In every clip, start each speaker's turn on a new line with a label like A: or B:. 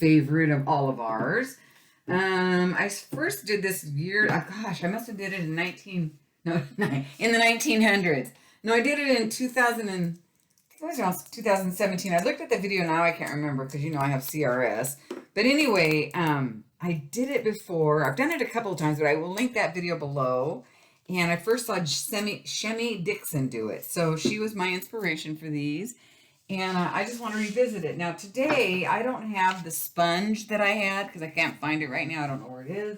A: favorite of all of ours. I first did this year. Gosh, I must have did it in in the 1900s. No, I did it in 2000 and it was around 2017. I looked at the video now. I can't remember because I have CRS. But anyway, I did it before. I've done it a couple of times, but I will link that video below. And I first saw Shemi Dixon do it. So she was my inspiration for these. And I just want to revisit it. Now today, I don't have the sponge that I had because I can't find it right now. I don't know where it is.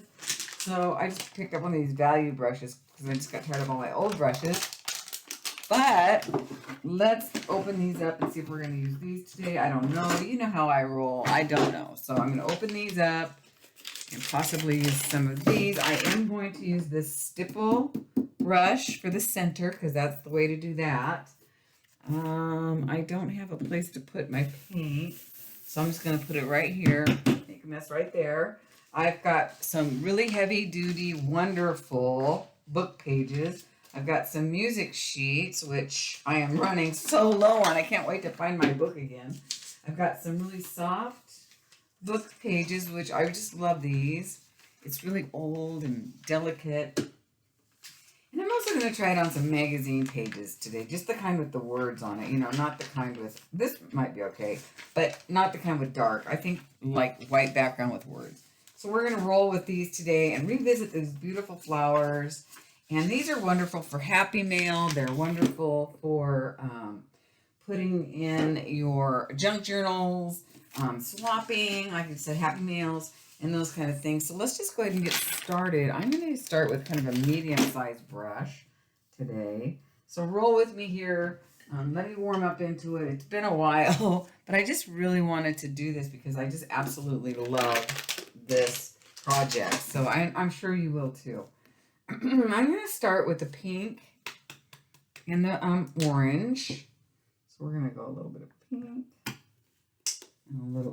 A: So I just picked up one of these value brushes because I just got tired of all my old brushes. But let's open these up and see if we're going to use these today. I don't know. You know how I roll. I don't know. So I'm going to open these up and possibly use some of these. I am going to use this stipple brush for the center because that's the way to do that. I don't have a place to put my paint, so I'm just going to put it right here. Make a mess right there. I've got some really heavy-duty, wonderful book pages. I've got some music sheets, which I am running so low on. I can't wait to find my book again. I've got some really soft book pages, which I just love these. It's really old and delicate. And I'm also going to try it on some magazine pages today, just the kind with the words on it, not the kind with, this might be okay, but not the kind with dark. I think like white background with words. So we're going to roll with these today and revisit these beautiful flowers. And these are wonderful for Happy Mail. They're wonderful for putting in your junk journals, swapping, like I said, Happy Mails, and those kind of things. So let's just go ahead and get started. I'm going to start with kind of a medium-sized brush today. So roll with me here. Let me warm up into it. It's been a while, but I just really wanted to do this because I just absolutely love this project. So I'm sure you will too. I'm going to start with the pink and the orange. So we're going to go a little bit of pink.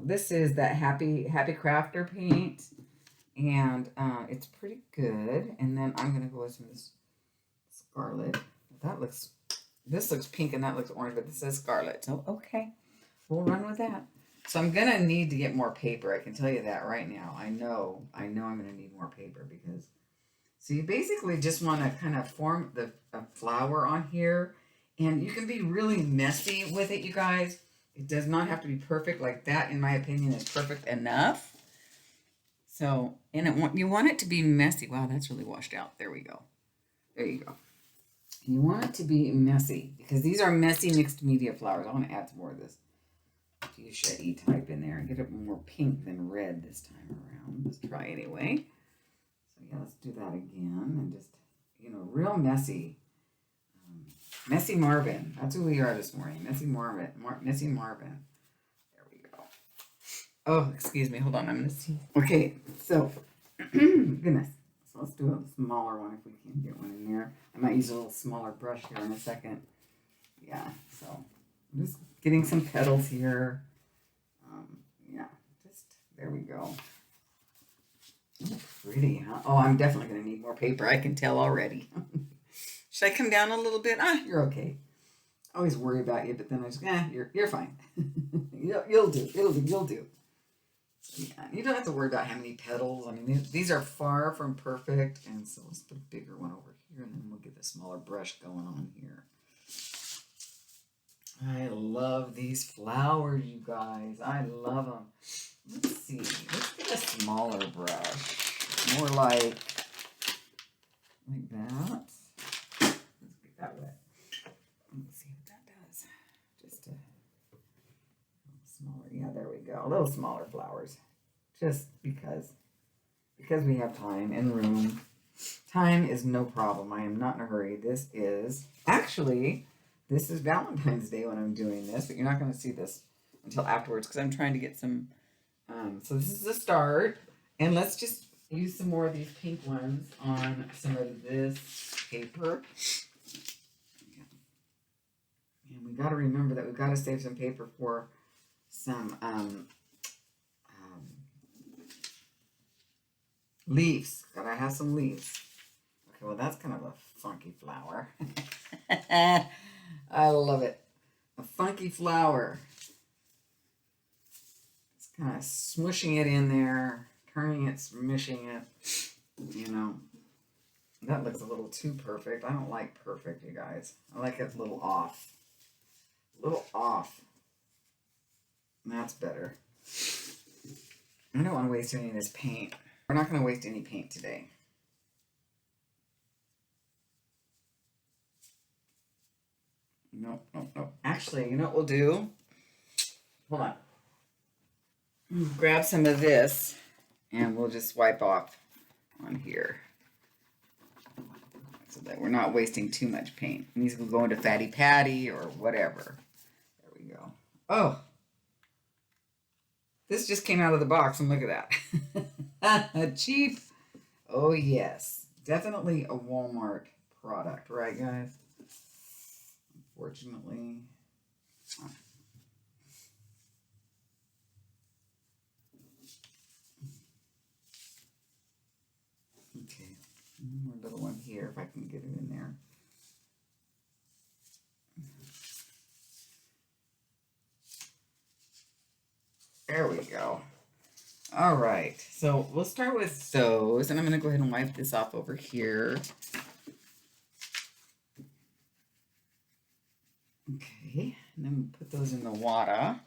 A: This is that Happy Crafter paint, and it's pretty good. And then I'm gonna go with some of this scarlet. This looks pink and that looks orange, but this says scarlet. So okay, we'll run with that. So I'm gonna need to get more paper. I can tell you that right now. I know I'm gonna need more paper because. So you basically just want to kind of form a flower on here, and you can be really messy with it, you guys. It does not have to be perfect. Like that, in my opinion, is perfect enough. So, and you want it to be messy. Wow, that's really washed out. There we go. There you go. You want it to be messy because these are messy mixed media flowers. I want to add some more of this fuchsia type in there and get it more pink than red this time around. Let's try anyway. So yeah, let's do that again and just, real messy. Messy Marvin. That's who we are this morning. Messy Marvin. Messy Marvin. There we go. Oh, excuse me. Hold on. I'm going to see. Okay. So, goodness. So let's do a smaller one if we can get one in there. I might use a little smaller brush here in a second. Yeah. So I'm just getting some petals here. Yeah. Just, there we go. Pretty, huh? Oh, I'm definitely going to need more paper. I can tell already. Should I come down a little bit? You're okay. I always worry about you, but then I just, you're fine. You'll do. You'll do. Yeah, you don't have to worry about how many petals. I mean, these are far from perfect. And so let's put a bigger one over here, and then we'll get the smaller brush going on here. I love these flowers, you guys. I love them. Let's see. Let's get a smaller brush. More like that. Let's get that wet. Let's see what that does. Just a little smaller. Yeah, there we go. A little smaller flowers. Just because we have time and room. Time is no problem. I am not in a hurry. This is Valentine's Day when I'm doing this, but you're not going to see this until afterwards because I'm trying to get some. So this is the start. And let's just use some more of these pink ones on some of this paper. And we got to remember that we've got to save some paper for some leaves. Gotta have some leaves. Okay, well, that's kind of a funky flower. I love it. A funky flower. It's kind of smushing it in there, turning it, smushing it, you know. That looks a little too perfect. I don't like perfect, you guys. I like it a little off. A little off. That's better. I don't want to waste any of this paint. We're not going to waste any paint today. Nope, nope, nope. Actually, you know what we'll do? Hold on. Grab some of this and we'll just wipe off on here so that we're not wasting too much paint. And these will go into Fatty Patty or whatever. There we go. Oh, this just came out of the box and look at that. Cheap. Oh, yes. Definitely a Walmart product, right, guys? Unfortunately. Okay. One more little one here if I can get it in there. There we go. All right, so we'll start with those, and I'm going to go ahead and wipe this off over here. Okay, and then put those in the water.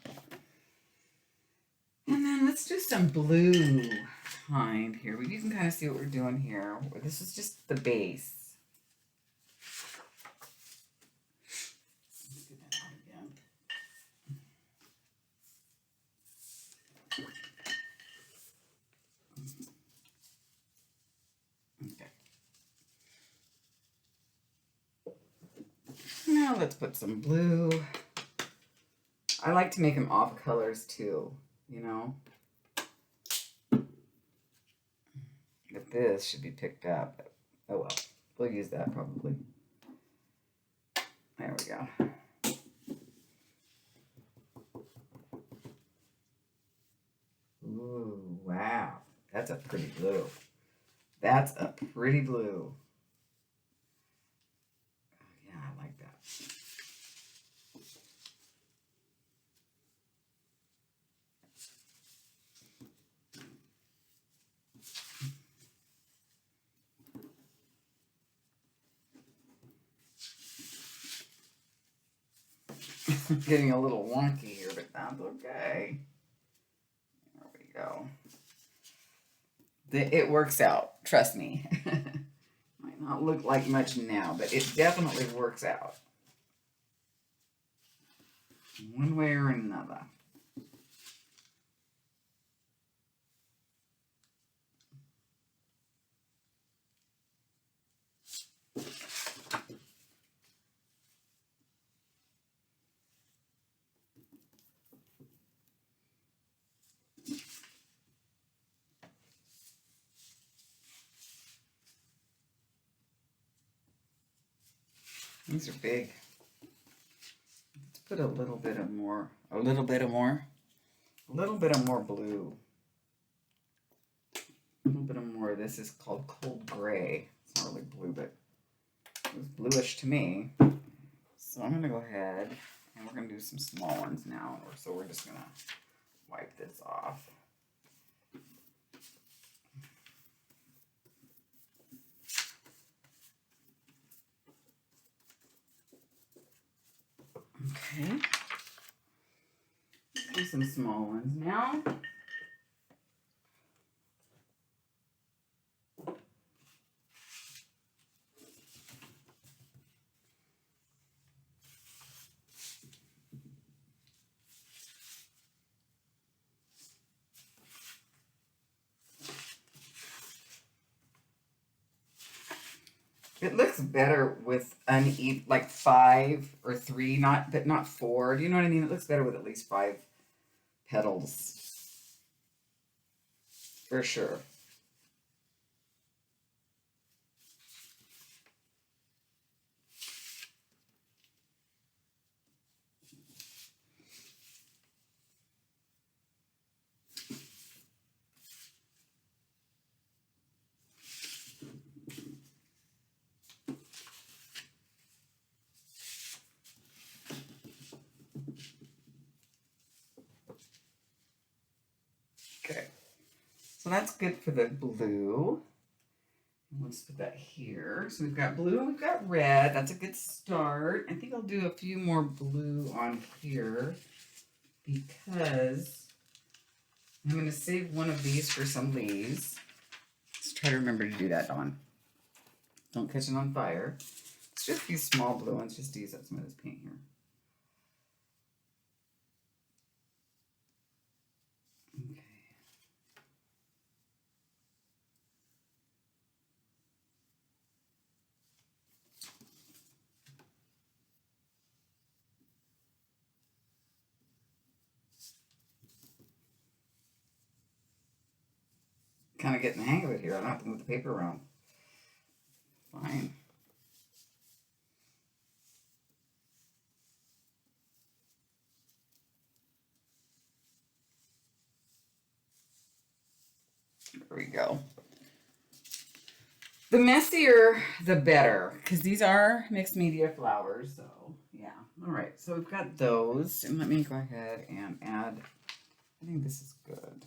A: And then let's do some blue kind here. You can kind of see what we're doing here. This is just the base. Let's get that out again. Okay. Now let's put some blue. I like to make them off colors too, you know. But this should be picked up. Oh well, we'll use that probably. There we go. Ooh, wow. That's a pretty blue. That's a pretty blue. Yeah, I like that. Getting a little wonky here, but that's okay. There we go. It works out. Trust me. Might not look like much now, but it definitely works out. One way or another. These are big. Let's put a little bit of more blue. A little bit of more. This is called cold gray. It's not really blue, but it was bluish to me. So I'm going to go ahead and we're going to do some small ones now. So we're just going to wipe this off. Okay. Let's do some small ones now. It looks better with like 5 or 3, not 4. Do you know what I mean? It looks better with at least 5 petals. For sure. So that's good for the blue. Let's put that here. So we've got blue and we've got red. That's a good start. I think I'll do a few more blue on here because I'm going to save one of these for some leaves. Let's try to remember to do that, Dawn. Don't catch it on fire. Let's do a few small blue ones just to use up some of this paint here. Okay. Kind of getting the hang of it here. I don't have to move the paper around. Fine. There we go. The messier, the better, because these are mixed media flowers. So, yeah. All right. So we've got those. And let me go ahead and add, I think this is good.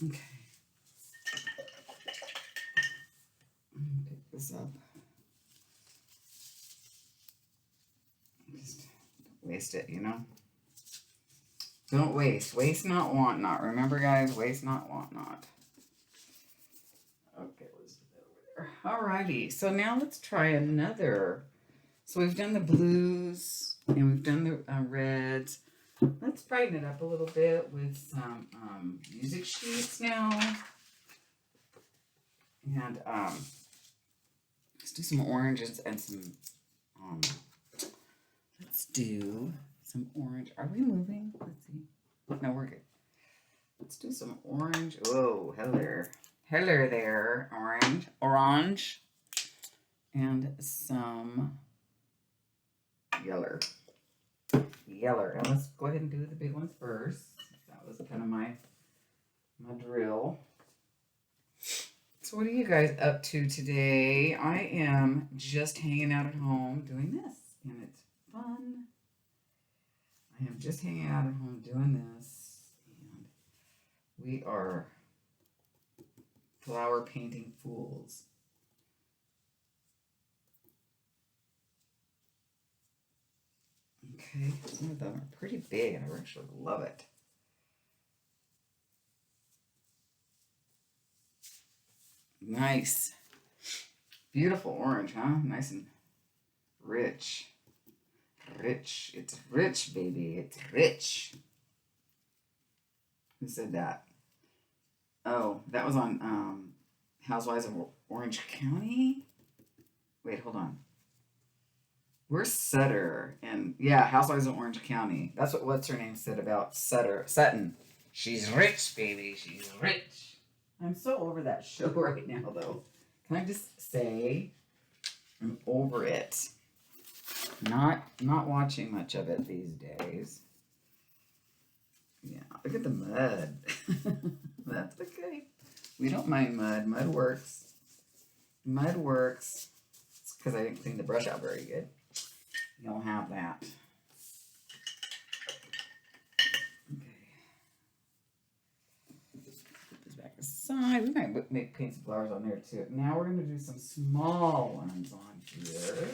A: Okay. Pick this up. Just don't waste it, you know? Don't waste. Waste not, want not. Remember, guys, waste not, want not. Okay, let's put that over there. Alrighty. So now let's try another. So we've done the blues and we've done the reds. Let's brighten it up a little bit with some music sheets now. And let's do some oranges and some, let's do some orange. Are we moving? Let's see. No, we're good. Let's do some orange. Whoa, hello. Hello there, orange. Orange. And some yeller. Yeller. And let's go ahead and do the big ones first. That was kind of my drill. So what are you guys up to today? I am just hanging out at home doing this, and it's fun. I am just hanging out at home doing this, and we are flower painting fools. Okay, some of them are pretty big, and I actually love it. Nice. Beautiful orange, huh? Nice and rich. Rich. It's rich, baby. It's rich. Who said that? Oh, that was on Housewives of Orange County? Wait, hold on. We're Sutter, and yeah, Housewives of Orange County. That's what what's her name said about Sutton. She's rich, baby. She's rich. I'm so over that show right now, though. Can I just say I'm over it? Not watching much of it these days. Yeah, look at the mud. That's okay. We don't mind mud. Mud works. Mud works. It's because I didn't clean the brush out very good. You don't have that. Okay. Put this back aside. We might make paint some flowers on there too. Now we're going to do some small ones on here.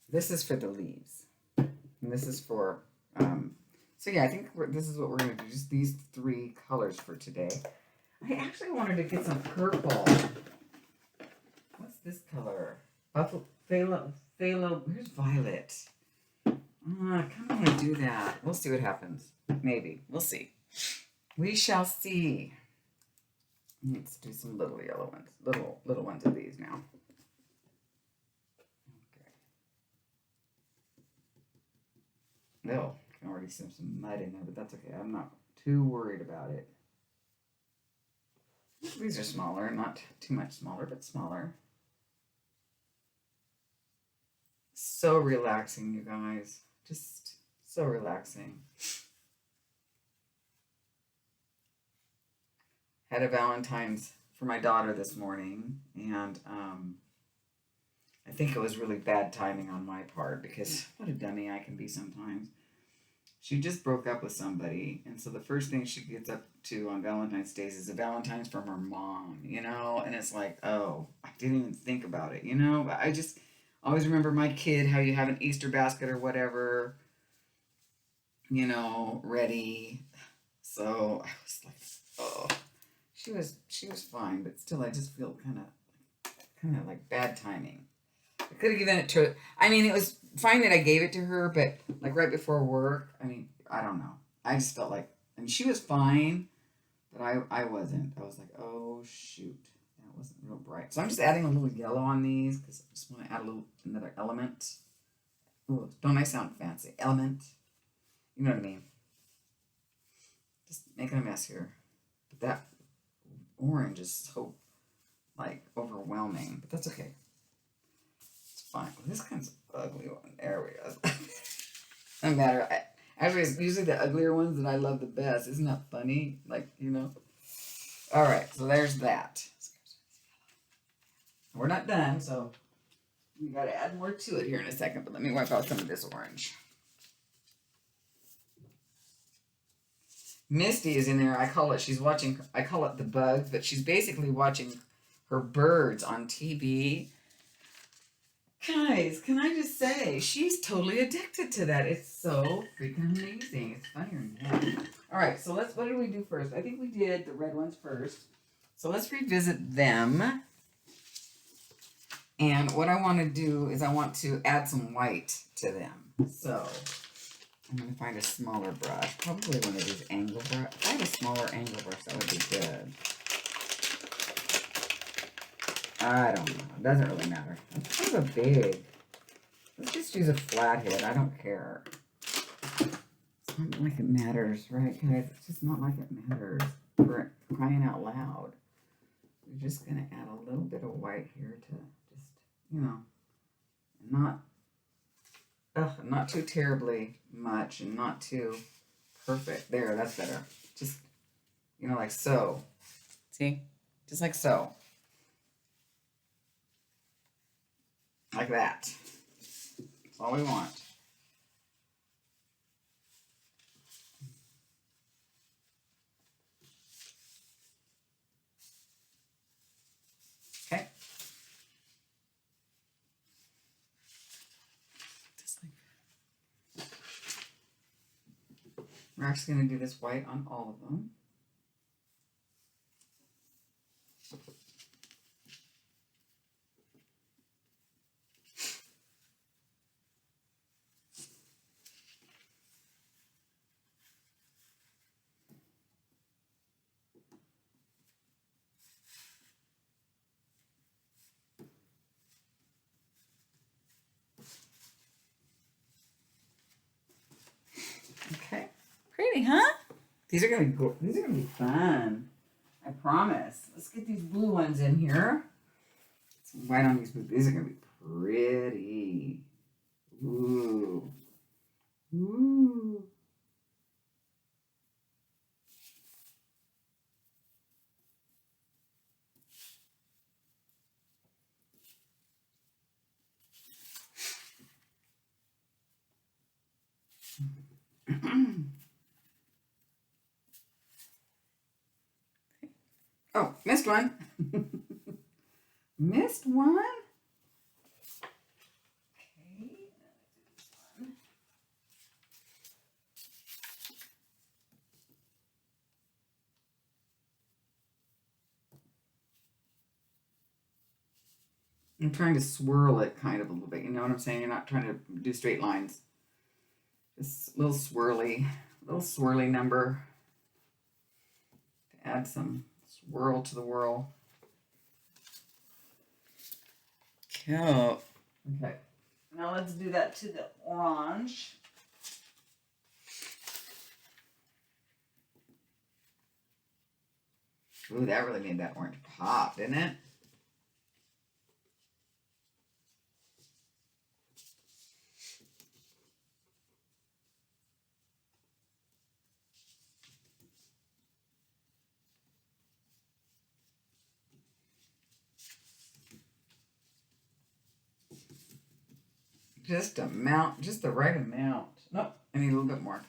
A: This is for the leaves. And this is for, so yeah, I think this is what we're going to do. Just these three colors for today. I actually wanted to get some purple. What's this color? Phthalo. Where's violet? I kind of want to do that. We'll see what happens. Maybe. We'll see. We shall see. Let's do some little yellow ones. Little ones of these now. Okay. No, I can already see some mud in there, but that's okay. I'm not too worried about it. These are smaller, not too much smaller, but smaller. So relaxing, you guys. Just so relaxing. Had a Valentine's for my daughter this morning, and I think it was really bad timing on my part because what a dummy I can be sometimes. She just broke up with somebody, and so the first thing she gets up to on Valentine's Day is a Valentine's from her mom, and it's like, oh, I didn't even think about it, but I just always remember my kid, how you have an Easter basket or whatever, ready. So I was like, oh, she was fine, but still, I just feel kind of like bad timing. I could have given it to. I mean, it was fine that I gave it to her, but like right before work. I mean, I don't know. I just felt like, I mean, she was fine, but I wasn't. I was like, oh shoot, that wasn't real bright. So I'm just adding a little yellow on these because I just want to add another element. Ooh, don't I sound fancy? Element. You know what I mean? Just making a mess here. But that orange is so like overwhelming, but that's okay. It's fine. Well, this kind's ugly one. There we go. No matter. Actually, it's usually the uglier ones that I love the best. Isn't that funny? All right, so there's that. We're not done, so we got to add more to it here in a second, but let me wipe out some of this orange. Misty is in there. I call it the bugs, but she's basically watching her birds on TV. Guys, can I just say, she's totally addicted to that. It's so freaking amazing. It's funnier than that. All right, so what did we do first? I think we did the red ones first. So let's revisit them. And what I want to do is I want to add some white to them. So I'm going to find a smaller brush. Probably one of these angle brush. If I have a smaller angle brush, that would be good. I don't know. It doesn't really matter. It's kind of a big. Let's just use a flathead. I don't care. It's not like it matters, right, guys? It's just not like it matters. For crying out loud. We're just going to add a little bit of white here to just, not too terribly much and not too perfect. There, that's better. Just, like so. See? Just like so. Like that. That's all we want. Okay. Just like that. We're actually going to do this white on all of them. Okay, pretty, huh? These are gonna be fun. I promise. Let's get these blue ones in here. Some white on these blue. These are gonna be pretty. Ooh. Ooh. Oh, missed one. Missed one? Okay. I'm trying to swirl it kind of a little bit. You know what I'm saying? You're not trying to do straight lines. Just a little swirly number. To add some swirl to the whirl. Cute. Okay. Now let's do that to the orange. Ooh, that really made that orange pop, didn't it? Just the right amount. Nope, I need a little bit more.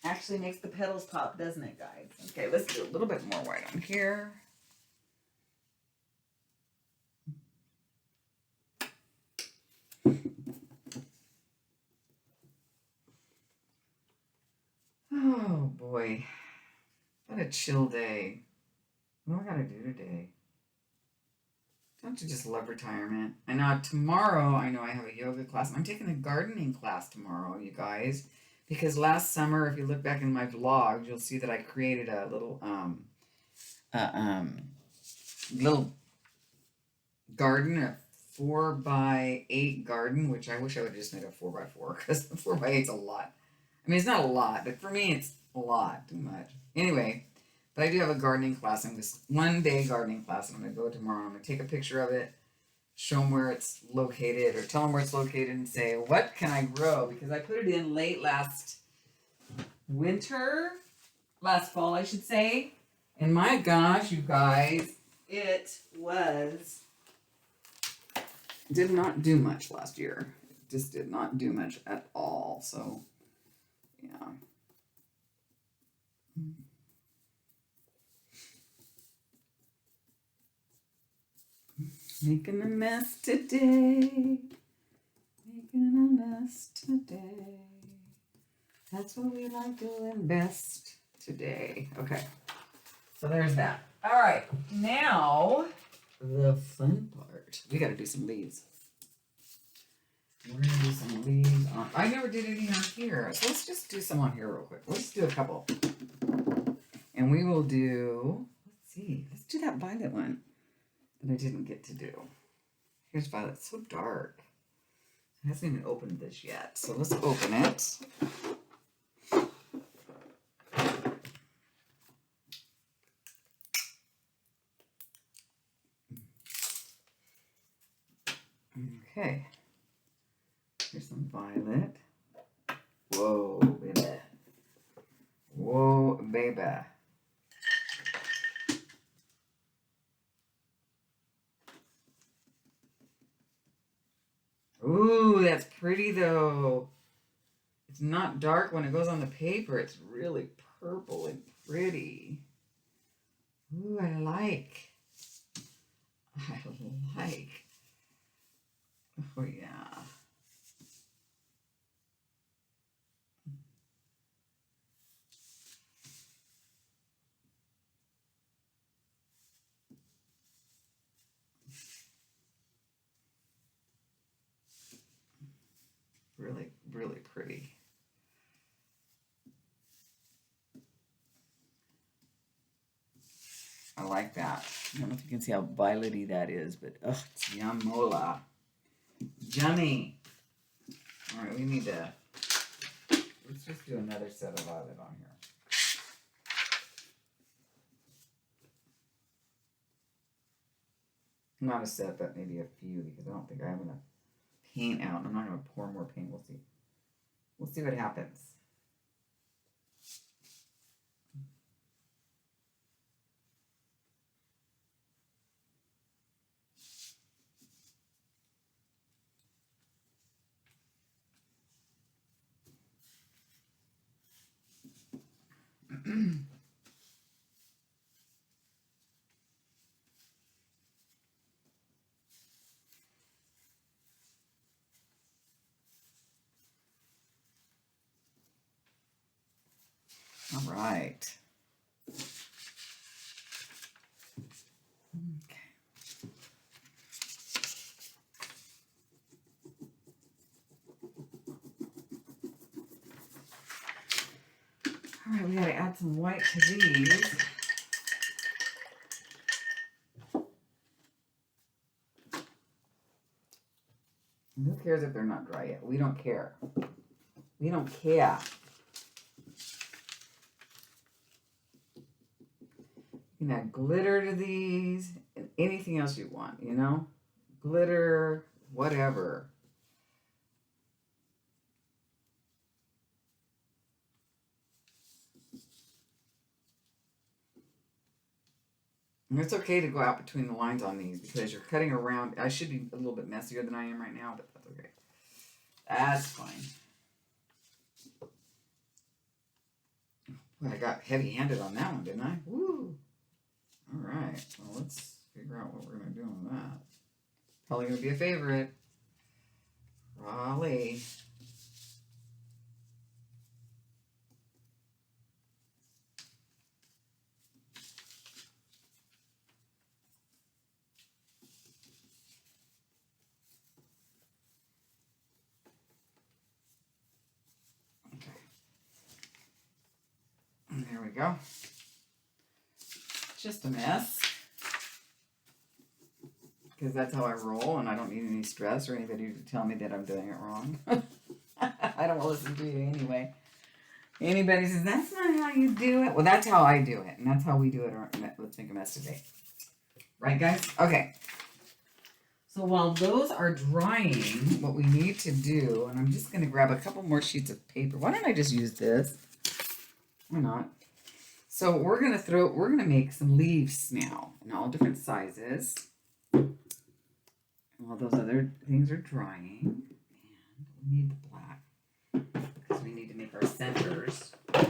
A: Actually makes the petals pop, doesn't it, guys? Okay, let's do a little bit more white on here. Oh boy, what a chill day. What do I gotta do today? Don't you just love retirement? And now tomorrow, I know I have a yoga class. I'm taking a gardening class tomorrow, you guys, because last summer, if you look back in my vlog, you'll see that I created a little garden, a 4x8 garden, which I wish I would have just made a 4x4 because the 4x8's a lot. I mean, it's not a lot, but for me, it's a lot, too much. Anyway, but I do have a gardening class. I'm this 1-day gardening class, and I'm going to go tomorrow. I'm going to take a picture of it, show them where it's located, or tell them where it's located, and say, what can I grow? Because I put it in late last fall, I should say. And my gosh, you guys, it did not do much last year. It just did not do much at all. So, yeah. Making a mess today. Making a mess today. That's what we like doing best today. Okay. So there's that. All right. Now, the fun part. We got to do some leaves. We're going to do some leaves on. I never did any on here. So let's just do some on here real quick. Let's do a couple. And we will do, let's see. Let's do that violet one that I didn't get to do. Here's violet. It's so dark. It hasn't even opened this yet. So let's open it. Okay. Here's some violet. Whoa, baby. Whoa, baby. Ooh, that's pretty though. It's not dark when it goes on the paper. It's really purple and pretty. Ooh, I like. Oh, yeah. Really, really pretty. I like that. I don't know if you can see how violet-y that is, but it's yummola. Yummy. All right, we need to, let's just do another set of violet on here. Not a set, but maybe a few, because I don't think I have enough paint out. I'm not going to pour more paint. We'll see. We'll see what happens. All right. Okay. All right, we got to add some white to these. And who cares if they're not dry yet? We don't care. We don't care. You can add glitter to these and anything else you want, you know? Glitter, whatever. And it's okay to go out between the lines on these because you're cutting around. I should be a little bit messier than I am right now, but that's okay. That's fine. Well, I got heavy-handed on that one, didn't I? Woo! All right. Well, let's figure out what we're going to do on that. Probably going to be a favorite. Raleigh. There we go. Just a mess. Because that's how I roll, and I don't need any stress or anybody to tell me that I'm doing it wrong. I don't want to listen to you anyway. Anybody says, that's not how you do it. Well, that's how I do it, and that's how we do it. Let's make a mess today. Right, guys? Okay. So while those are drying, what we need to do, and I'm just going to grab a couple more sheets of paper. Why don't I just use this? Why not? So we're going to make some leaves now in all different sizes. While those other things are drying, and we need the black because we need to make our centers. We're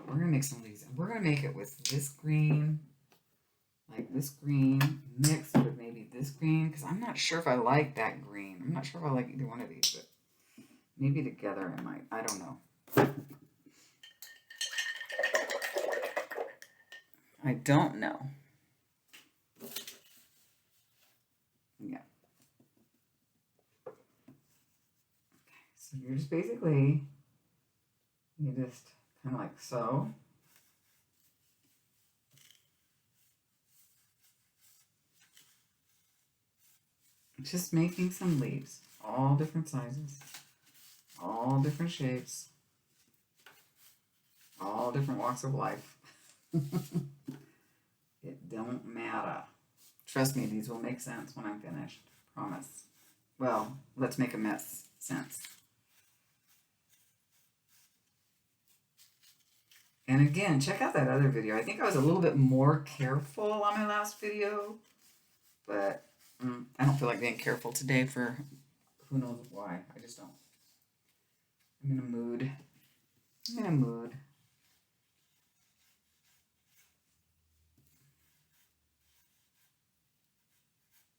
A: going to make some leaves, and we're going to make it with this green, like this green, mixed with maybe this green, because I'm not sure if I like that green. I'm not sure if I like either one of these, but maybe together I might. I don't know. I don't know. Yeah. So you're just basically, you just kind of like so. Just making some leaves, all different sizes, all different shapes, all different walks of life. It don't matter. Trust me, these will make sense when I'm finished. Promise. Well, let's make a mess sense. And again, check out that other video. I think I was a little bit more careful on my last video, but I don't feel like being careful today for who knows why. I just don't. I'm in a mood.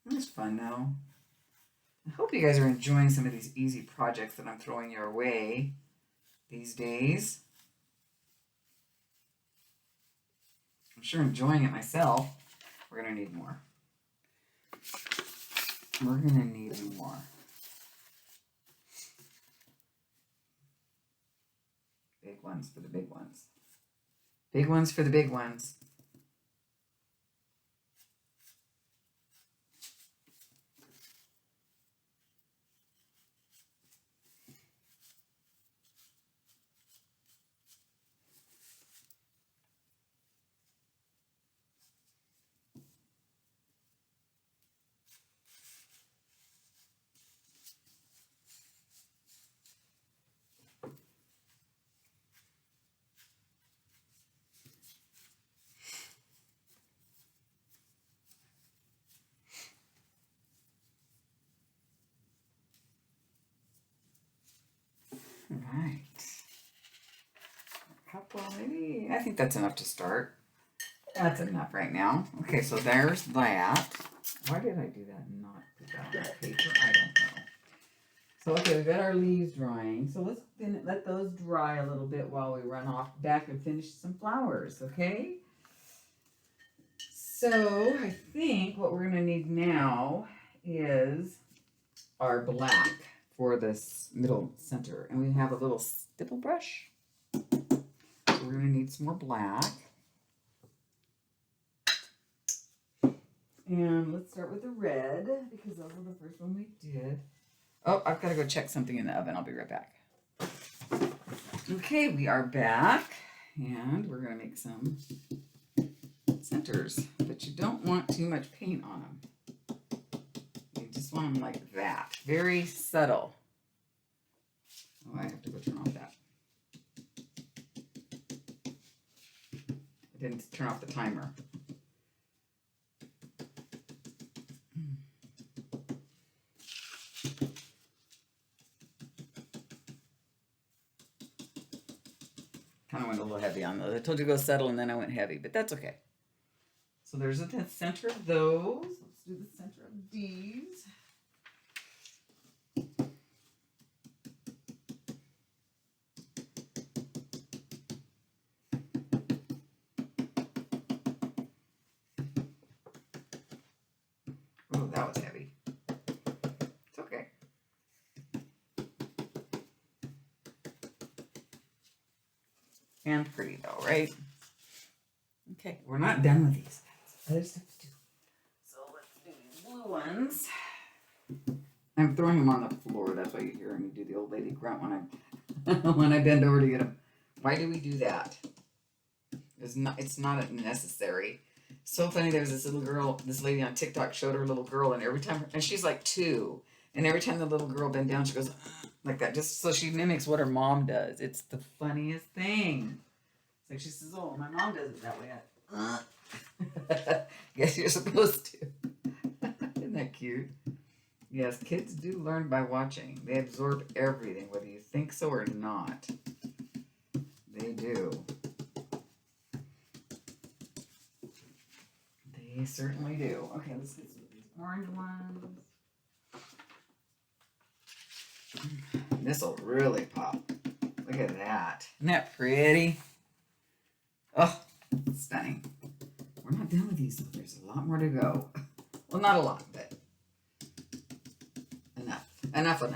A: It's fun though. I hope you guys are enjoying some of these easy projects that I'm throwing your way these days. I'm sure enjoying it myself. We're going to need more. Big ones for the big ones. Big ones for the big ones. Right. A couple, maybe. I think that's enough to start. That's enough right now. Okay, so there's that. Why did I do that and not put that on the paper? I don't know. So, okay, we've got our leaves drying. So let's let those dry a little bit while we run off back and finish some flowers, okay? So I think what we're going to need now is our black for this middle center. And we have a little stipple brush. So we're going to need some more black. And let's start with the red because those were the first one we did. Oh, I've got to go check something in the oven. I'll be right back. Okay, we are back. And we're going to make some centers. But you don't want too much paint on them. You just want them like that. Very subtle. Oh, I have to go turn off that. I didn't turn off the timer. kind of went a little heavy on those. I told you to go settle, and then I went heavy, but that's okay. So there's the center of those. Let's do the center of these. Oh, that was heavy. It's okay. And pretty though, right? Okay, we're not done with these. Other stuff to do. So let's do these blue ones. I'm throwing them on the floor. That's why you hear me do the old lady grunt when I when I bend over to get them. Why do we do that? It's not necessary. So funny. There was this little girl, this lady on TikTok showed her little girl, and every time, and she's like 2, and every time the little girl bent down, she goes like that, just so she mimics what her mom does. It's the funniest thing. It's like she says, "Oh, my mom does it that way." Guess you're supposed to. Isn't that cute? Yes, kids do learn by watching. They absorb everything, whether you think so or not. They do. They certainly do. Okay, let's get some of these orange ones. This will really pop. Look at that. Isn't that pretty? Oh, stunning. We're not done with these, though. There's a lot more to go. Well, not a lot, but enough. Enough. Okay,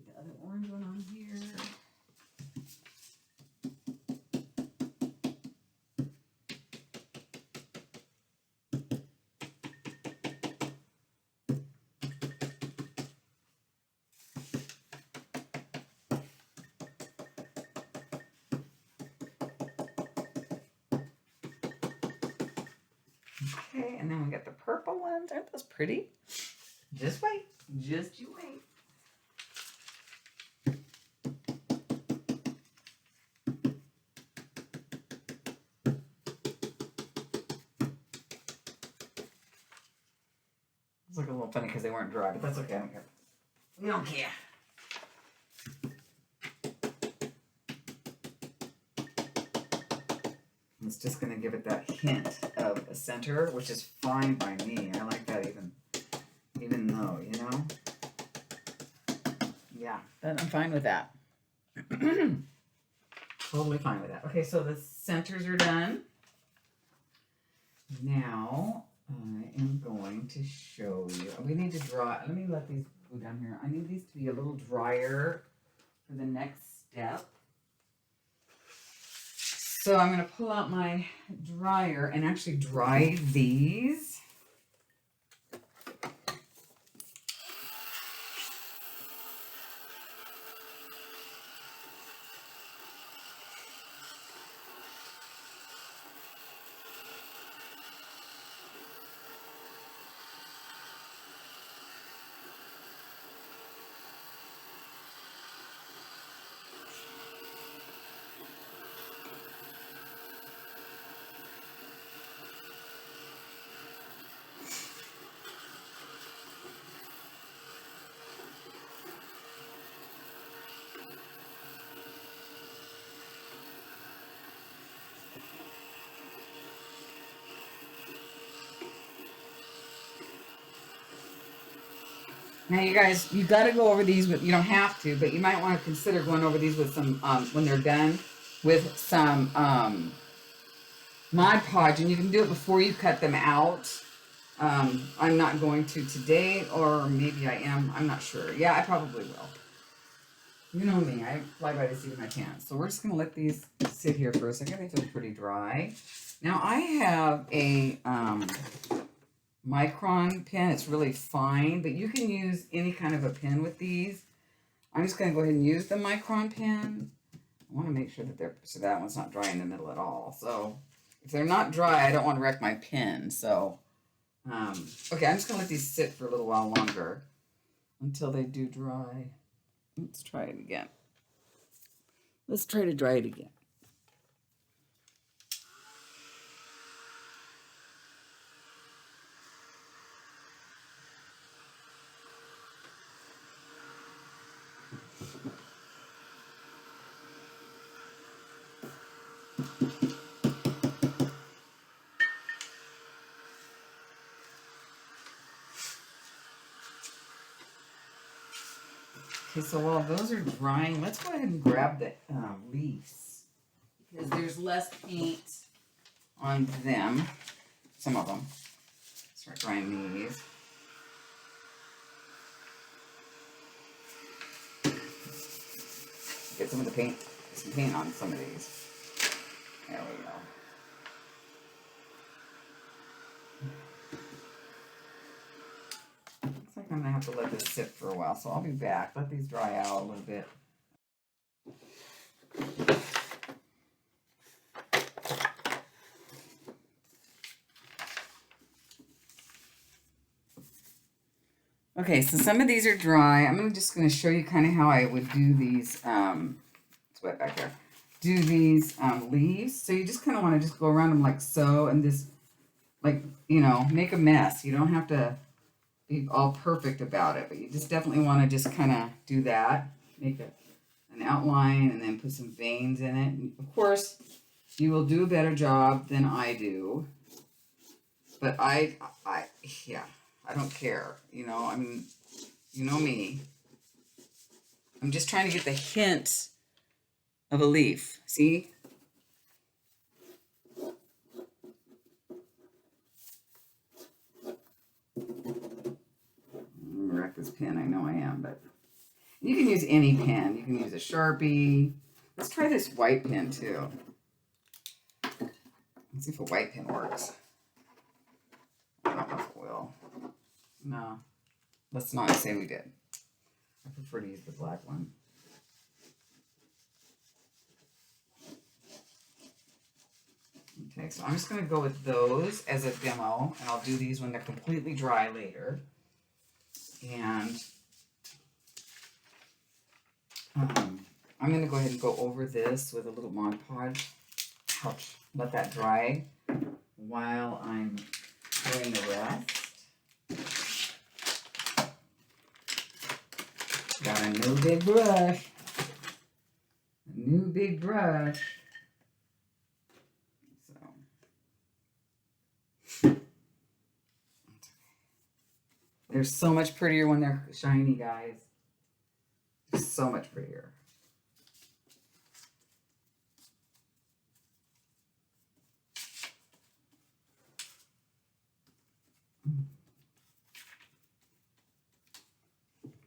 A: the other orange one on here. Okay, and then we got the purple ones. Aren't those pretty? Just wait. Just you wait. It's like a little funny because they weren't dry, but that's okay. I don't care. We don't care. It's just going to give it that hint of a center, which is fine by me. I like that even though, you know? Yeah, I'm fine with that. Totally fine with that. Okay, so the centers are done. Now, I am going to show you. We need to draw. Let me let these go down here. I need these to be a little drier for the next step. So I'm going to pull out my dryer and actually dry these. Now, you guys, you got to go over these with, you don't have to, but you might want to consider going over these with some, when they're done, with some Mod Podge, and you can do it before you cut them out. I'm not going to today, or maybe I am. I'm not sure. Yeah, I probably will. You know me. I fly by the seat of my pants. So we're just going to let these sit here for a second. They feel pretty dry. Now, I have a micron pen. It's really fine, but you can use any kind of a pen with these. I'm just going to go ahead and use the micron pen. I want to make sure that so that one's not dry in the middle at all. So if they're not dry, I don't want to wreck my pen. So, okay, I'm just going to let these sit for a little while longer until they do dry. Let's try it again. Let's try to dry it again. Okay, so while those are drying, let's go ahead and grab the leaves because there's less paint on them. Some of them. Start drying these. Get some of the paint, some paint on some of these. There we go. Looks like I'm gonna have to let this sit for a while, so I'll be back. Let these dry out a little bit. Okay, so some of these are dry. I'm just going to show you kind of how I would do these, it's wet back there, do these leaves. So you just kind of want to just go around them like so and just, like, you know, make a mess. You don't have to be all perfect about it, but you just definitely want to just kind of do that. Make an outline and then put some veins in it. And of course, you will do a better job than I do. But yeah. I don't care, you know, I mean, you know me. I'm just trying to get the hint of a leaf, see? I'm gonna wreck this pen, I know I am, but you can use any pen. You can use a Sharpie. Let's try this white pen too. Let's see if a white pen works. I don't know if it will. No, let's not say we did. I prefer to use the black one. Okay, so I'm just going to go with those as a demo, and I'll do these when they're completely dry later. And I'm going to go ahead and go over this with a little Mod Podge. Ouch. Let that dry while I'm doing the rest. Got a new big brush. A new big brush. So they're so much prettier when they're shiny, guys. They're so much prettier.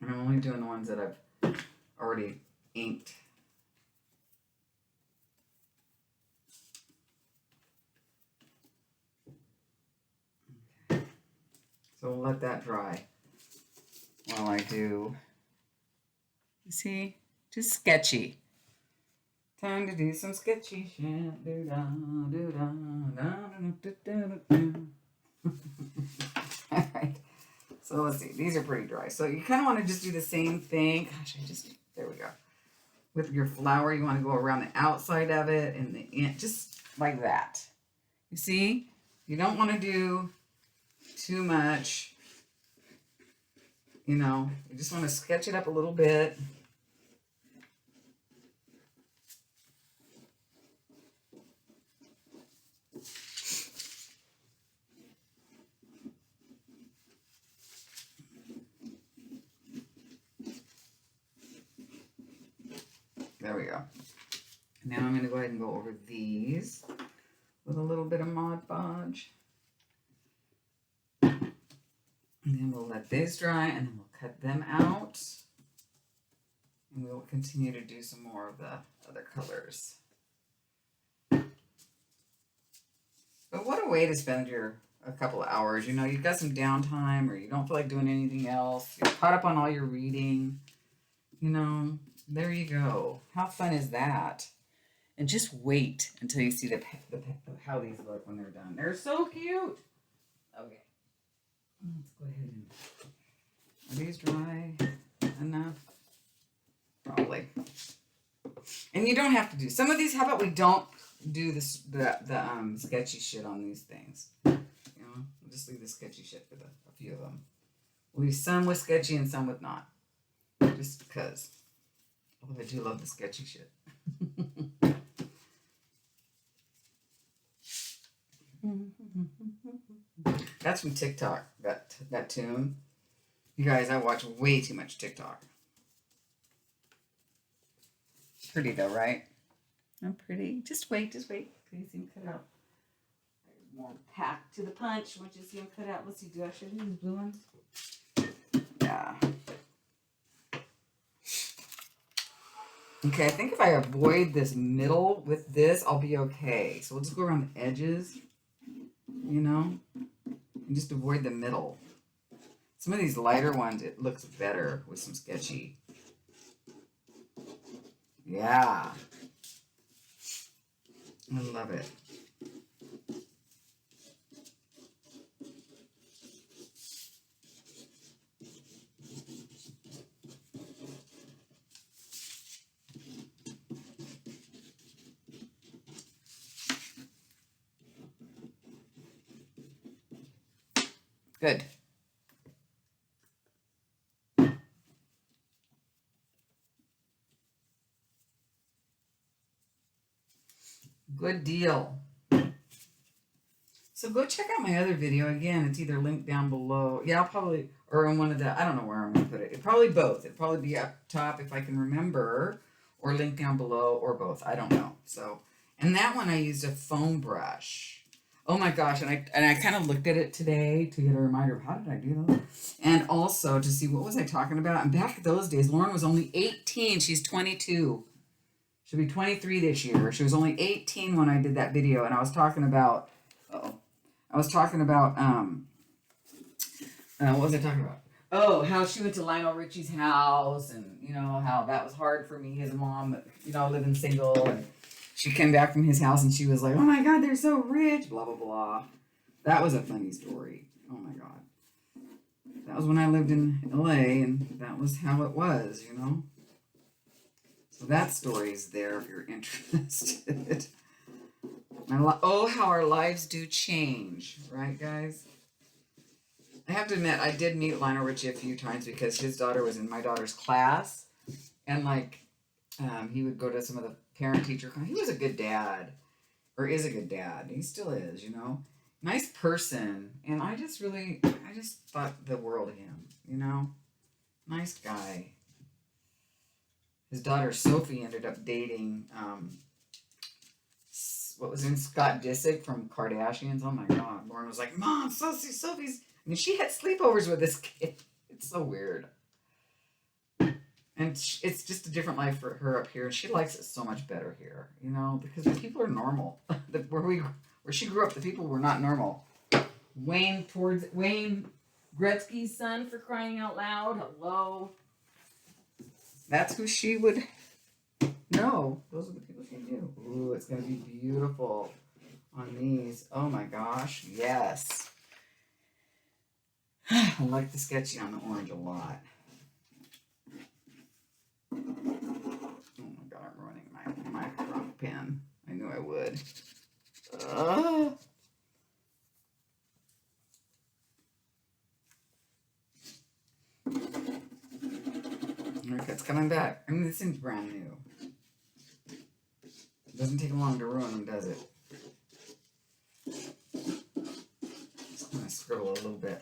A: And I'm only doing the ones that I've already inked. Okay. So we'll let that dry while I do, you see, just sketchy. Time to do some sketchy shit. Do-da, do-da, da-da-da-da-da-da. All right. So let's see. These are pretty dry. So you kind of want to just do the same thing. Gosh, there we go. With your flower, you want to go around the outside of it and just like that. You see? You don't want to do too much. You know, you just want to sketch it up a little bit. There we go. Now I'm going to go ahead and go over these with a little bit of Mod Podge. And then we'll let these dry and then we'll cut them out. And we'll continue to do some more of the other colors. But what a way to spend a couple of hours. You know, you've got some downtime or you don't feel like doing anything else. You're caught up on all your reading. You know, there you go. How fun is that? And just wait until you see how these look when they're done. They're so cute. Okay. Let's go ahead and... Are these dry enough? Probably. And you don't have to do... Some of these, how about we don't do the sketchy shit on these things? You know, we'll just leave the sketchy shit for a few of them. We'll leave some with sketchy and some with not. Just because. Although I do love the sketchy shit. That's from TikTok, that tune. You guys, I watch way too much TikTok. pretty though, right? I'm pretty. Just wait. Can you see him cut out? There's more packed to the punch. Once you see him cut out, let's see. Do I show you the blue ones? Yeah. Okay, I think if I avoid this middle with this, I'll be okay. So we'll just go around the edges, you know, and just avoid the middle. Some of these lighter ones, it looks better with some sketchy. Yeah. I love it. Good. Good deal. So go check out my other video. Again, it's either linked down below. Yeah, I'll probably, or in one of the, I don't know where I'm going to put it. It'll probably both. It'll probably be up top if I can remember, or linked down below, or both. I don't know. So, and that one I used a foam brush. Oh my gosh, and I kind of looked at it today to get a reminder of how did I do that? And also to see what was I talking about. And back those days, Lauren was only 18. She's 22. She'll be 23 this year. She was only 18 when I did that video, and I was talking about, what was I talking about? Oh, how she went to Lionel Richie's house, and you know how that was hard for me as a mom, you know, living single, and she came back from his house and she was like, "Oh my God, they're so rich," blah blah blah. That was a funny story. Oh my God, that was when I lived in LA, and that was how it was, you know. So that story's there if you're interested. Oh, how our lives do change, right, guys? I have to admit, I did meet Lionel Richie a few times because his daughter was in my daughter's class, and like, he would go to some of the parent-teacher. He was a good dad, or is a good dad. He still is, you know. Nice person, and I just thought the world of him, you know. Nice guy. His daughter Sophie ended up dating what was in Scott Disick from Kardashians. Oh my God. Lauren was like, "Mom, Sophie's." I mean, she had sleepovers with this kid. It's so weird. And it's just a different life for her up here. And she likes it so much better here, you know, because the people are normal. Where she grew up, the people were not normal. Wayne Gretzky's son, for crying out loud. Hello. That's who she would know. Those are the people she knew. Ooh, it's going to be beautiful on these. Oh my gosh. Yes. I like the sketchy on the orange a lot. Oh my God, I'm ruining my drunk pen. I knew I would. Okay, it's coming back. I mean, this thing's brand new. It doesn't take long to ruin them, does it? Just gonna scribble a little bit.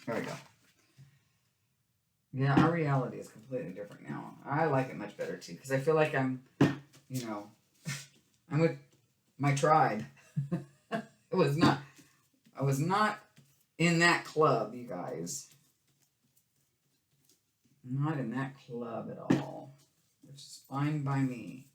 A: There we go. Yeah, our reality is completely different now. I like it much better too, because I feel like I'm, you know, I'm with my tribe. I was not in that club, you guys. Not in that club at all, which is fine by me.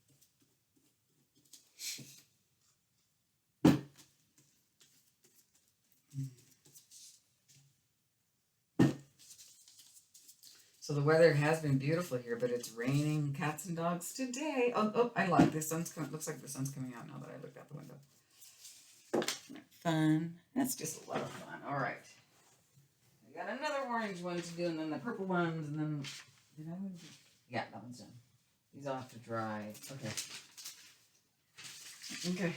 A: So the weather has been beautiful here, but it's raining cats and dogs today. Oh, I like this. Looks like the sun's coming out now that I looked out the window. Fun. That's just a lot of fun. All right. I got another orange one to do, and then the purple ones, and then yeah, that one's done. These all have to dry. Okay.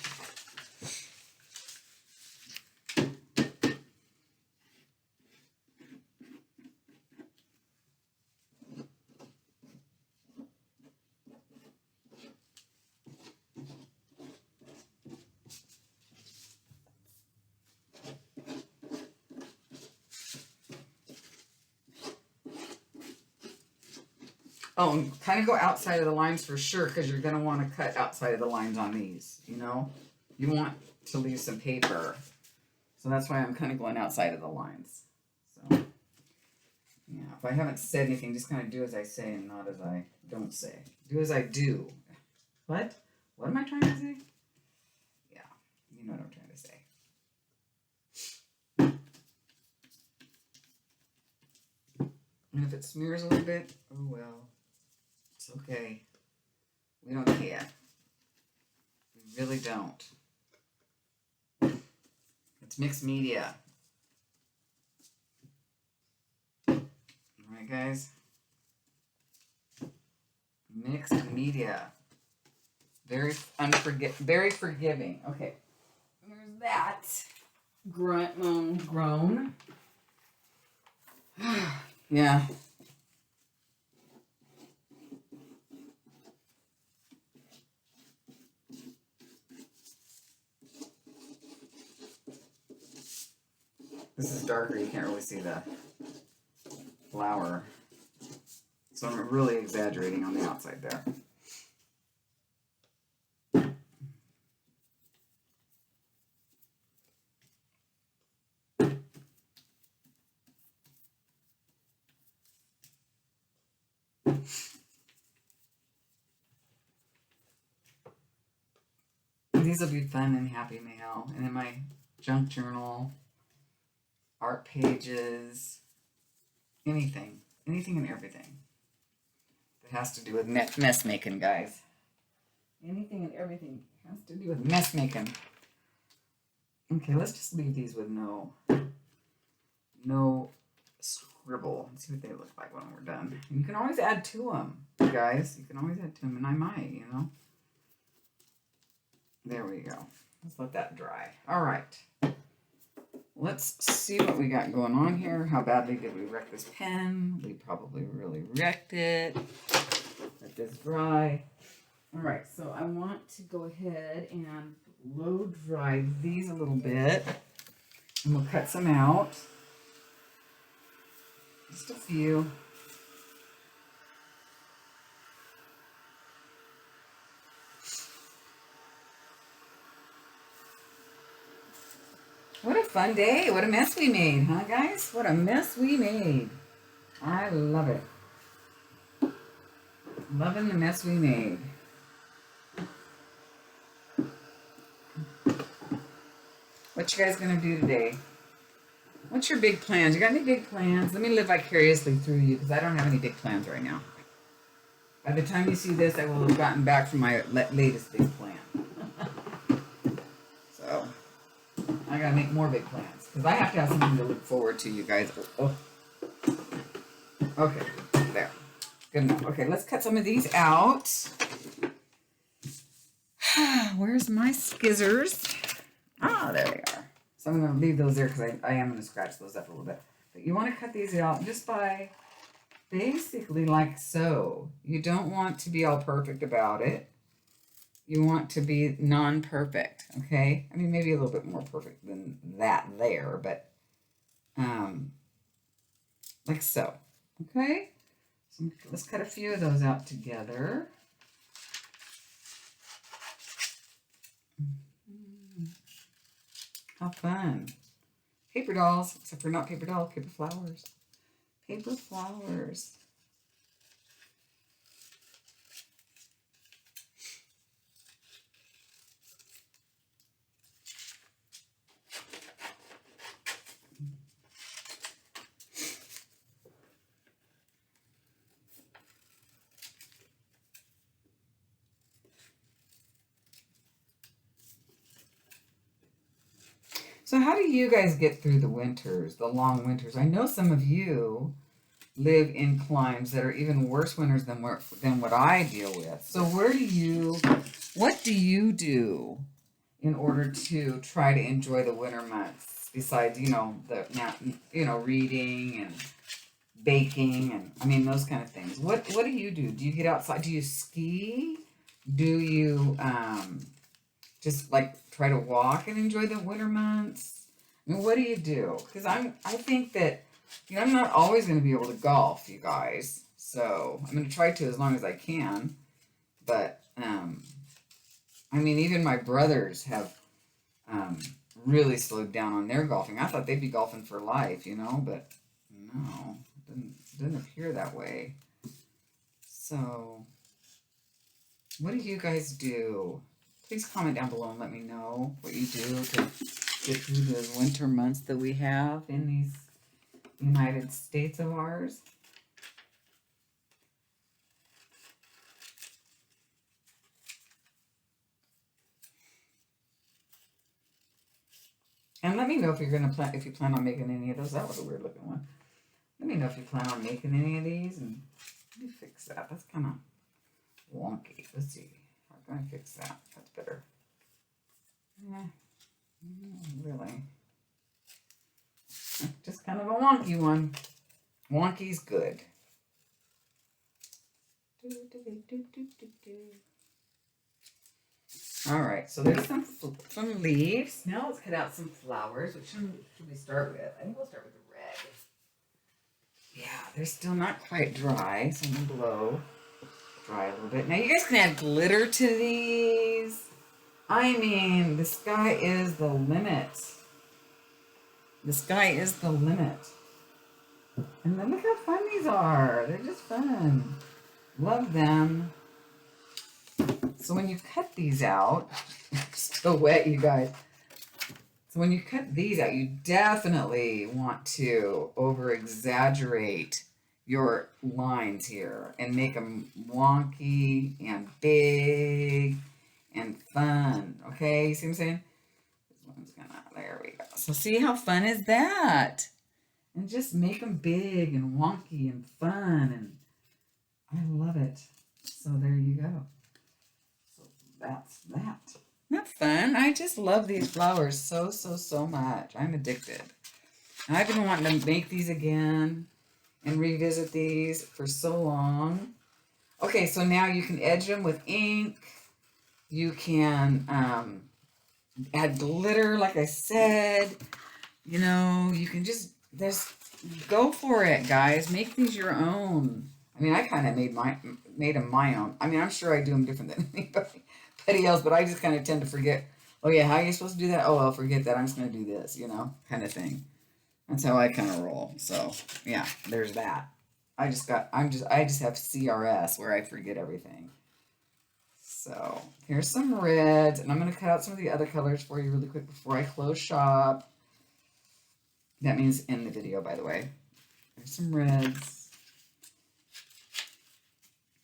A: Oh, and kind of go outside of the lines for sure, because you're going to want to cut outside of the lines on these, you know? You want to leave some paper. So that's why I'm kind of going outside of the lines. So, yeah, if I haven't said anything, just kind of do as I say and not as I don't say. Do as I do. What? What am I trying to say? Yeah, you know what I'm trying to say. And if it smears a little bit, oh well. It's okay. We don't care. We really don't. It's mixed media. Alright, guys. Mixed media. Very forgiving. Okay. There's that. Grunt, moan, groan. Yeah. This is darker, you can't really see the flower. So I'm really exaggerating on the outside there. These will be fun and happy mail. And in my junk journal, art pages, anything and everything that has to do with mess making, guys. Anything and everything has to do with mess making. Okay, let's just leave these with no scribble. Let's see what they look like when we're done. And you can always add to them, guys. You can always add to them, and I might, you know. There we go. Let's let that dry. All right. Let's see what we got going on here. How badly did we wreck this pen? We probably really wrecked it. Let this dry. All right, so I want to go ahead and blow dry these a little bit. And we'll cut some out. Just a few. What a fun day. What a mess we made, huh, guys? What a mess we made. I love it. Loving the mess we made. What you guys going to do today? What's your big plans? You got any big plans? Let me live vicariously through you, because I don't have any big plans right now. By the time you see this, I will have gotten back from my latest big plan. So, I got to make more big plans, because I have to have something to look forward to, you guys. Oh. Okay, there. Good enough. Okay, let's cut some of these out. Where's my skizzers? Ah, there they are. So I'm going to leave those there, because I am going to scratch those up a little bit. But you want to cut these out just by basically like so. You don't want to be all perfect about it. You want to be non-perfect, okay? I mean, maybe a little bit more perfect than that there, but like so, okay? So let's cut a few of those out together. How fun. Paper dolls, except for not paper dolls, paper flowers. Paper flowers. So how do you guys get through the winters, the long winters? I know some of you live in climes that are even worse winters than what I deal with. So what do you do in order to try to enjoy the winter months besides, reading and baking and I mean those kind of things? What do you do? Do you get outside? Do you ski? Do you just like try to walk and enjoy the winter months? I mean, what do you do? Because I think that I'm not always going to be able to golf, you guys. So I'm going to try to as long as I can. But, I mean, even my brothers have really slowed down on their golfing. I thought they'd be golfing for life, you know, but no, didn't appear that way. So, what do you guys do? Please comment down below and let me know what you do to get through the winter months that we have in these United States of ours. And let me know if you're gonna plan, if you plan on making any of those. That was a weird looking one. Let me know if you plan on making any of these, and let me fix that. That's kind of wonky. Let's see. How can I fix that? That's better. Yeah, really. Just kind of a wonky one. Wonky's good. All right, so there's some leaves. Now let's cut out some flowers. Which one should we start with? I think we'll start with the red. Yeah, they're still not quite dry, so I'm gonna blow dry a little bit. Now you guys can add glitter to these. I mean, the sky is the limit. The sky is the limit. And then look how fun these are. They're just fun. Love them. So when you cut these out, still wet, you guys. So when you cut these out, you definitely want to over-exaggerate your lines here and make them wonky and big and fun. Okay, you see what I'm saying? This one's gonna, there we go. So see how fun is that? And just make them big and wonky and fun, and I love it. So there you go. That's that. Not fun. I just love these flowers so much. I'm addicted. And I've been wanting to make these again and revisit these for so long. Okay, so now you can edge them with ink. You can add glitter, like I said. You know, you can just go for it, guys. Make these your own. I mean, I kind of made them my own. I mean, I'm sure I do them different than anybody else, but I just kind of tend to forget. Oh yeah, how are you supposed to do that? Oh, I'll forget that. I'm just gonna do this, you know, kind of thing. That's how I kind of roll. So yeah, there's that. I just have CRS where I forget everything. So here's some reds, and I'm gonna cut out some of the other colors for you really quick before I close shop. That means end the video, by the way. There's some reds.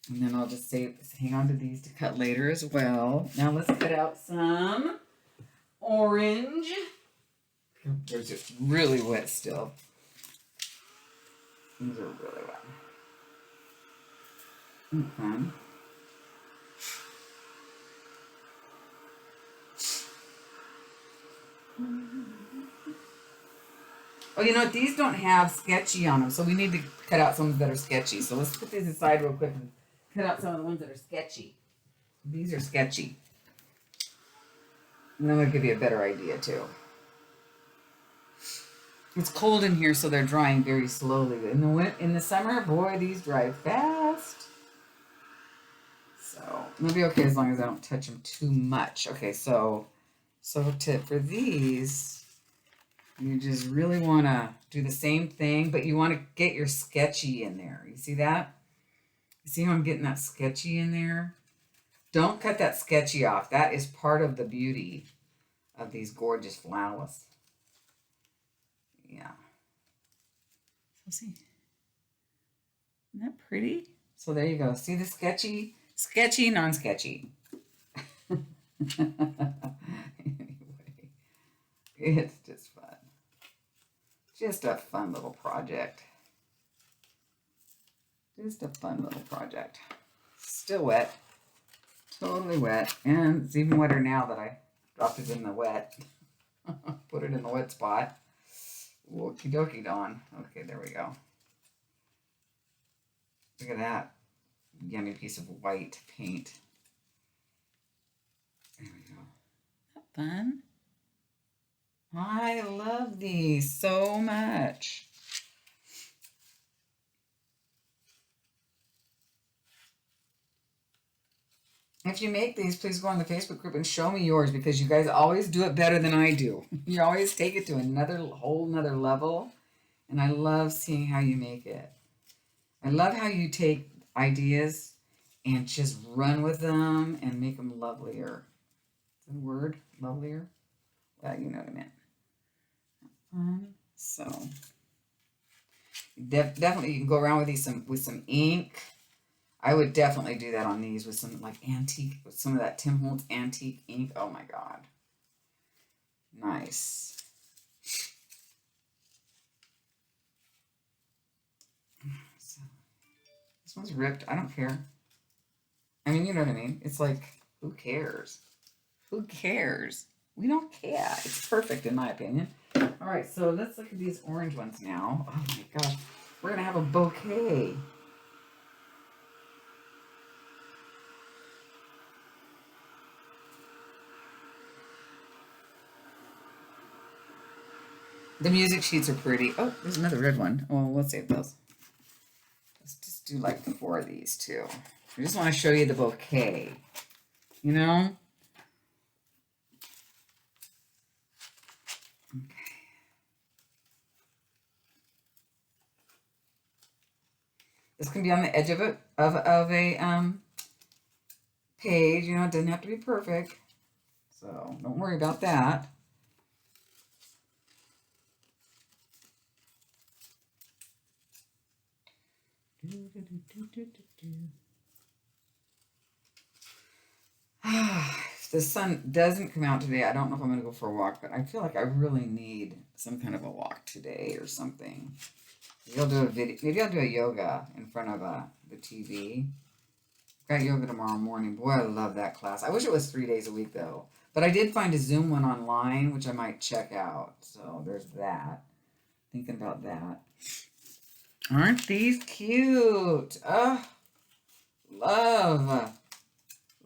A: And then I'll just hang on to these to cut later as well. Now let's cut out some orange. They're just really wet still. These are really wet. Okay. Oh, you know what? These don't have sketchy on them, so we need to cut out some that are sketchy. So let's put these aside real quick and cut out some of the ones that are sketchy. These are sketchy. And then we'll give you a better idea, too. It's cold in here, so they're drying very slowly. In the summer, boy, these dry fast. So they'll be okay as long as I don't touch them too much. Okay, so for these, you just really want to do the same thing, but you want to get your sketchy in there. You see that? You see how I'm getting that sketchy in there? Don't cut that sketchy off. That is part of the beauty of these gorgeous flowers. Yeah. So see, isn't that pretty? So there you go. See the sketchy, non-sketchy. Anyway, it's just fun. Just a fun little project. Just a fun little project. Still wet. Totally wet. And it's even wetter now that I dropped it in the wet. Put it in the wet spot. Okie dokie, Dawn. Okay, there we go. Look at that yummy piece of white paint. There we go. Isn't that fun? I love these so much. If you make these, please go on the Facebook group and show me yours because you guys always do it better than I do. You always take it to another whole nother level. And I love seeing how you make it. I love how you take ideas and just run with them and make them lovelier. Is that a word? Lovelier? Well, you know what I meant. So definitely you can go around with these with some ink. I would definitely do that on these with some like antique, with some of that Tim Holtz antique ink. Oh my God. Nice. So, this one's ripped. I don't care. I mean, you know what I mean? It's like, who cares? Who cares? We don't care. It's perfect in my opinion. All right, so let's look at these orange ones now. Oh my gosh. We're going to have a bouquet. The music sheets are pretty. Oh, there's another red one. Oh, let's save those. Let's just do like 4 of these too. I just want to show you the bouquet. You know? Okay. This can be on the edge of a page. You know, it doesn't have to be perfect. So don't worry about that. If the sun doesn't come out today, I don't know if I'm going to go for a walk, but I feel like I really need some kind of a walk today or something. Maybe I'll do a video. Maybe I'll do a yoga in front of the TV. I've got yoga tomorrow morning. Boy, I love that class. I wish it was 3 days a week though. But I did find a Zoom one online, which I might check out. So there's that. Thinking about that. Aren't these cute? Oh, love.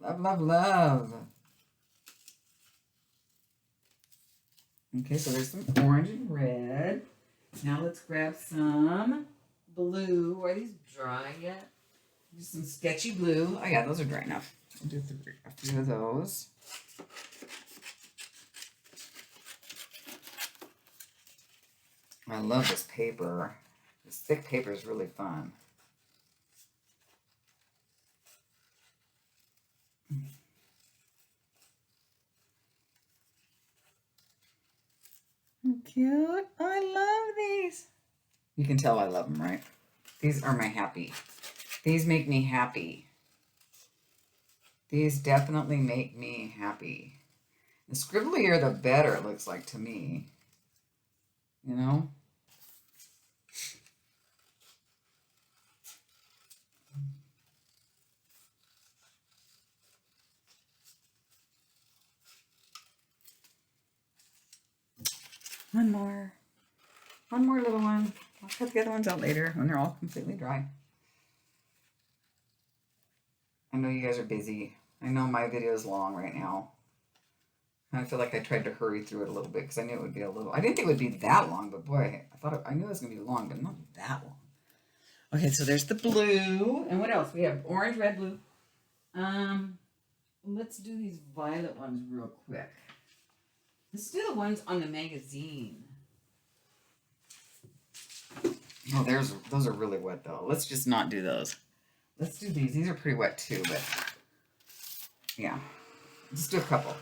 A: Love, love, love. Okay, so there's some orange and red. Now let's grab some blue. Are these dry yet? Just some sketchy blue. Oh yeah, those are dry enough. I'll do a few of those. I love this paper. This thick paper is really fun. Cute. I love these. You can tell I love them, right? These are my happy. These make me happy. These definitely make me happy. The scribblier, the better it looks like to me. You know? One more. One more little one. I'll cut the other ones out later when they're all completely dry. I know you guys are busy. I know my video is long right now. I feel like I tried to hurry through it a little bit because I knew it would be a little. I didn't think it would be that long, but boy, I knew it was gonna be long, but not that long. Okay, so there's the blue, and what else? We have orange, red, blue. Let's do these violet ones real quick. Let's do the ones on the magazine. Oh, those are really wet though. Let's just not do those. Let's do these. These are pretty wet too, but yeah. Just do a couple.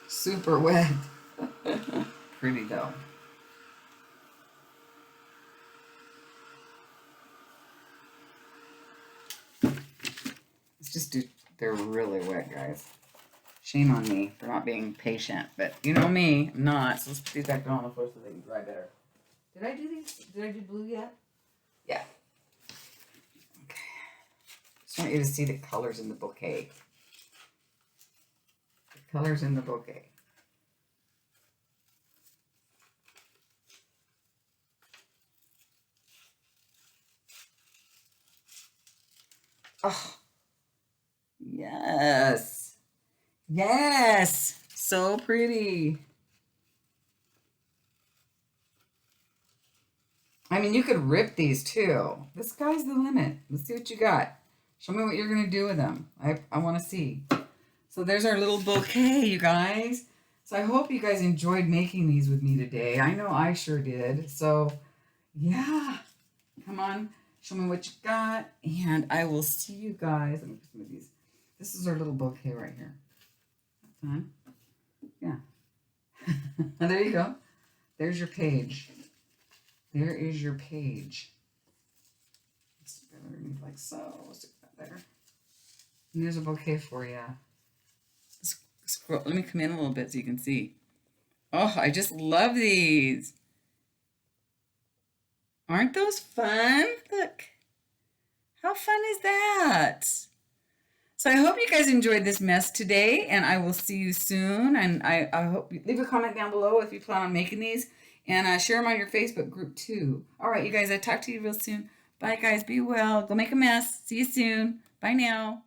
A: Super wet. Pretty though. Let's just do, they're really wet, guys. Shame on me for not being patient, but you know me, I'm not. So let's put these back down on the floor so they can dry better. Did I do these? Did I do blue yet? Yeah. Okay. Just want you to see the colors in the bouquet. The colors in the bouquet. Oh, yes. Yes. So pretty. I mean, you could rip these too. The sky's the limit. Let's see what you got. Show me what you're going to do with them. I want to see. So there's our little bouquet, you guys. So I hope you guys enjoyed making these with me today. I know I sure did. So yeah, come on, show me what you got, and I will see you guys. Let me put some of these. This is our little bouquet right here. Fun. Yeah. There you go. There's your page. There is your page. Stick that underneath like so. Stick that there. And there's a bouquet for you. Scroll. Let me come in a little bit so you can see. Oh, I just love these. Aren't those fun? Look. How fun is that? So I hope you guys enjoyed this mess today, and I will see you soon. And I hope you leave a comment down below if you plan on making these, and share them on your Facebook group too. All right, you guys, I'll talk to you real soon. Bye, guys. Be well. Go make a mess. See you soon. Bye now.